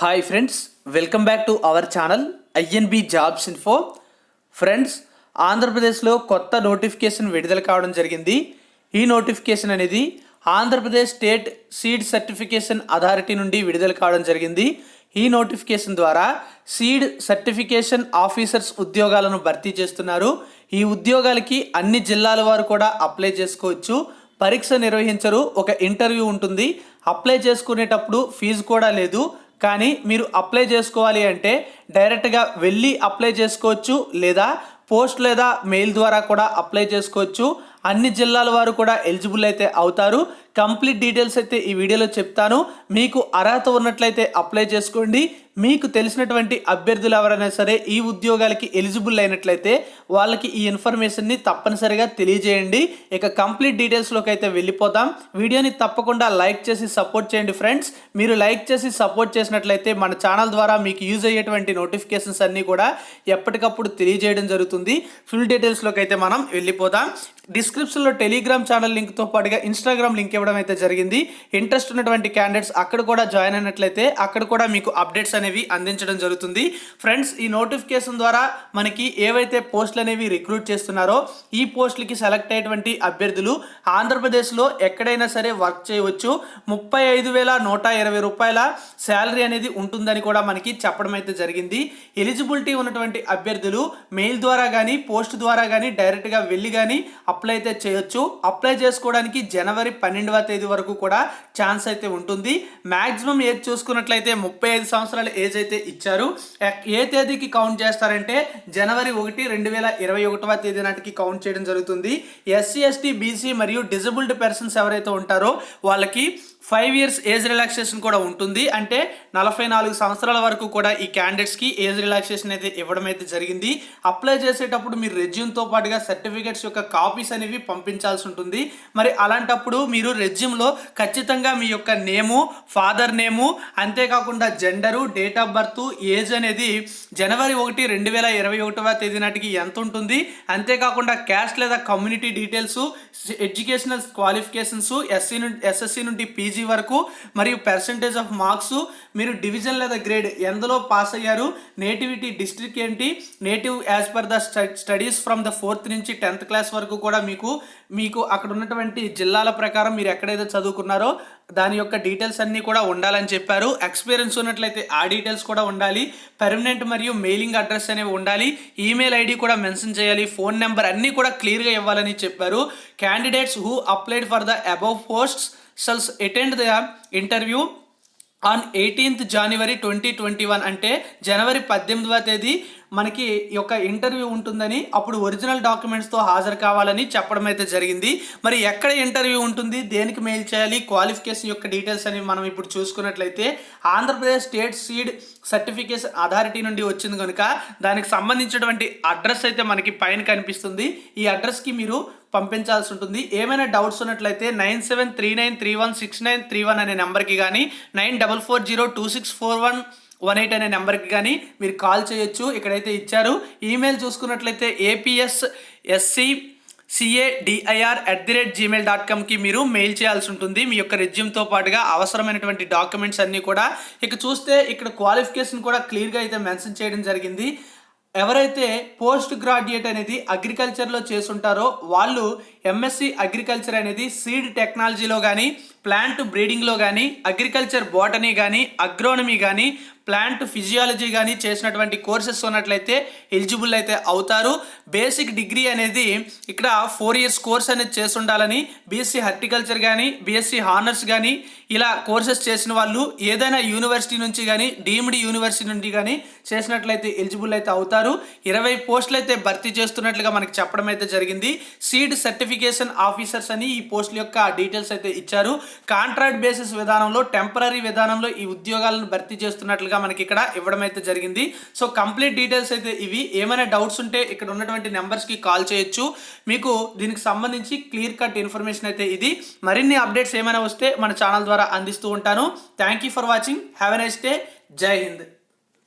Hi friends, welcome back to our channel INB jobs info. Friends, ఆంధ్రప్రదేశ్లో కొత్త notification విడుదల కావడం జరిగింది. ఈ నోటిఫికేషన్ అనేది Andhra Pradesh state seed certification authority నుండి విడుదల కావడం జరిగింది. ఈ నోటిఫికేషన్ ద్వారా సీడ్ సర్టిఫికేషన్ ఆఫీసర్స్ ఉద్యోగాలను భర్తీ చేస్తున్నారు. ఈ ఉద్యోగాలకి అన్ని జిల్లాల వారు కూడా అప్లై చేసుకోవచ్చు. పరీక్ష నిర్వహించరు, ఒక ఇంటర్వ్యూ ఉంటుంది. అప్లై చేసుకునేటప్పుడు ఫీజు కూడా లేదు. కానీ మీరు అప్లై చేసుకోవాలి అంటే డైరెక్ట్గా వెళ్ళి అప్లై చేసుకోవచ్చు, లేదా పోస్ట్ లేదా మెయిల్ ద్వారా కూడా అప్లై చేసుకోవచ్చు. అన్ని జిల్లాల వారు కూడా ఎలిజిబుల్ అయితే అవుతారు. కంప్లీట్ డీటెయిల్స్ అయితే ఈ వీడియోలో చెప్తాను. మీకు అర్హత ఉన్నట్లయితే అప్లై చేసుకోండి. మీకు తెలిసినటువంటి అభ్యర్థులు ఎవరైనా సరే ఈ ఉద్యోగాలకి ఎలిజిబుల్ అయినట్లయితే వాళ్ళకి ఈ ఇన్ఫర్మేషన్ని తప్పనిసరిగా తెలియజేయండి. ఇక కంప్లీట్ డీటెయిల్స్లోకి అయితే వెళ్ళిపోతాం. వీడియోని తప్పకుండా లైక్ చేసి సపోర్ట్ చేయండి ఫ్రెండ్స్. మీరు లైక్ చేసి సపోర్ట్ చేసినట్లయితే మన ఛానల్ ద్వారా మీకు యూజ్ అయ్యేటువంటి నోటిఫికేషన్స్ అన్నీ కూడా ఎప్పటికప్పుడు తెలియజేయడం జరుగుతుంది. ఫుల్ డీటెయిల్స్లోకి అయితే మనం వెళ్ళిపోదాం. డిస్క్రిప్షన్లో టెలిగ్రామ్ ఛానల్ లింక్తో పాటుగా ఇన్స్టాగ్రామ్ లింక్ ఇవ్వడం అయితే జరిగింది. ఇంట్రెస్ట్ ఉన్నటువంటి క్యాండిడేట్స్ అక్కడ కూడా జాయిన్ అయినట్లయితే అక్కడ కూడా మీకు అప్డేట్స్ అనేవి అందించడం జరుగుతుంది. ఫ్రెండ్స్, ఈ నోటిఫికేషన్ ద్వారా మనకి ఏవైతే పోస్టులు అనేవి రిక్రూట్ చేస్తున్నారో ఈ పోస్టులకి సెలెక్ట్ అయ్యేటువంటి అభ్యర్థులు ఆంధ్రప్రదేశ్లో ఎక్కడైనా సరే వర్క్ చేయవచ్చు. 35,120 రూపాయల శాలరీ అనేది ఉంటుందని కూడా మనకి చెప్పడం అయితే జరిగింది. ఎలిజిబిలిటీ ఉన్నటువంటి అభ్యర్థులు మెయిల్ ద్వారా కానీ పోస్ట్ ద్వారా కానీ డైరెక్ట్గా వెళ్ళి కానీ అప్లై అయితే చేయొచ్చు. అప్లై చేసుకోవడానికి జనవరి 12వ తేదీ వరకు కూడా ఛాన్స్ అయితే ఉంటుంది. మ్యాక్సిమం ఏజ్ చూసుకున్నట్లయితే 35 సంవత్సరాల ఏజ్ అయితే ఇచ్చారు. ఏ తేదీకి కౌంట్ చేస్తారంటే జనవరి 1, 2021వ తేదీ నాటికి కౌంట్ చేయడం జరుగుతుంది. ఎస్సీ, ఎస్టీ, బీసీ మరియు డిజబుల్డ్ పర్సన్స్ ఎవరైతే ఉంటారో వాళ్ళకి 5 years ఏజ్ రిలాక్సేషన్ కూడా ఉంటుంది. అంటే 44 సంవత్సరాల వరకు కూడా ఈ క్యాండిడేట్స్కి ఏజ్ రిలాక్సేషన్ అయితే ఇవ్వడం అయితే జరిగింది. అప్లై చేసేటప్పుడు మీరు రెజ్యూమ్తో పాటుగా సర్టిఫికేట్స్ యొక్క కాపీస్ అనేవి పంపించాల్సి ఉంటుంది. మరి అలాంటప్పుడు మీరు రెజ్యూమ్లో ఖచ్చితంగా మీ యొక్క నేము, ఫాదర్ నేము, అంతేకాకుండా gender, date of birth, age అనేది జనవరి 1, 2021వ తేదీ నాటికి ఎంత ఉంటుంది, అంతేకాకుండా క్యాస్ట్ లేదా community details, educational qualifications, SSC నుండి పీజీ వరకు, మరియు పర్సంటేజ్ ఆఫ్ మార్క్స్, మీరు డివిజన్ లేదా గ్రేడ్ ఎందులో పాస్ అయ్యారు, నేటివిటీ డిస్ట్రిక్ట్ ఏంటి, native as per the studies from the 4th నుంచి 10th క్లాస్ వరకు కూడా మీకు అక్కడ ఉన్నటువంటి జిల్లాల ప్రకారం మీరు ఎక్కడైతే చదువుకున్నారో దాని యొక్క డీటెయిల్స్ అన్నీ కూడా ఉండాలని చెప్పారు. ఎక్స్పీరియన్స్ ఉన్నట్లయితే ఆ డీటెయిల్స్ కూడా ఉండాలి. పర్మనెంట్ మరియు మెయిలింగ్ అడ్రస్ అనేవి ఉండాలి. ఈమెయిల్ ఐడి కూడా మెన్షన్ చేయాలి. ఫోన్ నెంబర్ అన్నీ కూడా క్లియర్గా ఇవ్వాలని చెప్పారు. Candidates who applied for the above posts shall attend the interview on 18th January 2021. అంటే జనవరి 18వ తేదీ మనకి యొక్క ఇంటర్వ్యూ ఉంటుందని, అప్పుడు ఒరిజినల్ డాక్యుమెంట్స్తో హాజరు కావాలని చెప్పడం అయితే జరిగింది. మరి ఎక్కడ ఇంటర్వ్యూ ఉంటుంది, దేనికి మెయిల్ చేయాలి, క్వాలిఫికేషన్ యొక్క డీటెయిల్స్ అని మనం ఇప్పుడు చూసుకున్నట్లయితే Andhra Pradesh state seed certification authority నుండి వచ్చింది కనుక దానికి సంబంధించినటువంటి అడ్రస్ అయితే మనకి పైన కనిపిస్తుంది. ఈ అడ్రస్కి మీరు పంపించాల్సి ఉంటుంది. ఏమైనా డౌట్స్ ఉన్నట్లయితే 9739316931 అనే నెంబర్కి కానీ 9440264118 అనే నెంబర్కి కానీ మీరు కాల్ చేయొచ్చు. ఇక్కడైతే ఇచ్చారు. ఈమెయిల్ చూసుకున్నట్లయితే apscadir@gmail.comకి మీరు మెయిల్ చేయాల్సి ఉంటుంది మీ యొక్క రెజ్యూమ్తో పాటుగా అవసరమైనటువంటి డాక్యుమెంట్స్ అన్నీ కూడా. ఇక చూస్తే ఇక్కడ క్వాలిఫికేషన్ కూడా క్లియర్గా అయితే మెన్షన్ చేయడం జరిగింది. ఎవరైతే పోస్ట్ గ్రాడ్యుయేట్ అనేది అగ్రికల్చర్లో చేసుంటారో వాళ్ళు ఎంఎస్సి అగ్రికల్చర్ అనేది సీడ్ టెక్నాలజీలో కానీ, ప్లాంట్ బ్రీడింగ్లో కానీ, అగ్రికల్చర్ బోటనీ కానీ, అగ్రోనమీ కానీ, ప్లాంట్ ఫిజియాలజీ కానీ చేసినటువంటి కోర్సెస్ ఉన్నట్లయితే ఎలిజిబుల్ అయితే అవుతారు. బేసిక్ డిగ్రీ అనేది ఇక్కడ 4 years కోర్స్ అనేది చేసి ఉండాలని, బీఎస్సీ హార్టికల్చర్ కానీ, బీఎస్సీ హానర్స్ కానీ ఇలా కోర్సెస్ చేసిన వాళ్ళు ఏదైనా యూనివర్సిటీ నుంచి కానీ, డీమ్డ్ యూనివర్సిటీ నుండి కానీ చేసినట్లయితే ఎలిజిబుల్ అయితే అవుతారు. 20 పోస్టులు అయితే భర్తీ చేస్తున్నట్లుగా మనకి చెప్పడం అయితే జరిగింది. సీడ్ సర్టిఫికేషన్ ఆఫీసర్స్ అని ఈ పోస్టుల యొక్క డీటెయిల్స్ అయితే ఇచ్చారు. కాంట్రాక్ట్ బేసిస్ విధానంలో, టెంపరీ విధానంలో ఈ ఉద్యోగాలను భర్తీ చేస్తున్నట్లుగా మనకి ఇక్కడ ఇవ్వడం అయితే జరిగింది. సో కంప్లీట్ డీటెయిల్స్ అయితే ఇవి. ఏమైనా డౌట్స్ ఉంటే ఇక్కడ ఉన్నటువంటి నెంబర్స్కి కాల్ చేయొచ్చు. మీకు దీనికి సంబంధించి క్లియర్ కట్ ఇన్ఫర్మేషన్ అయితే ఇది. మరిన్ని అప్డేట్స్ ఏమైనా వస్తే మన ఛానల్ ద్వారా అందిస్తూ ఉంటాను. Thank you for watching. Have a nice day. జై హింద్.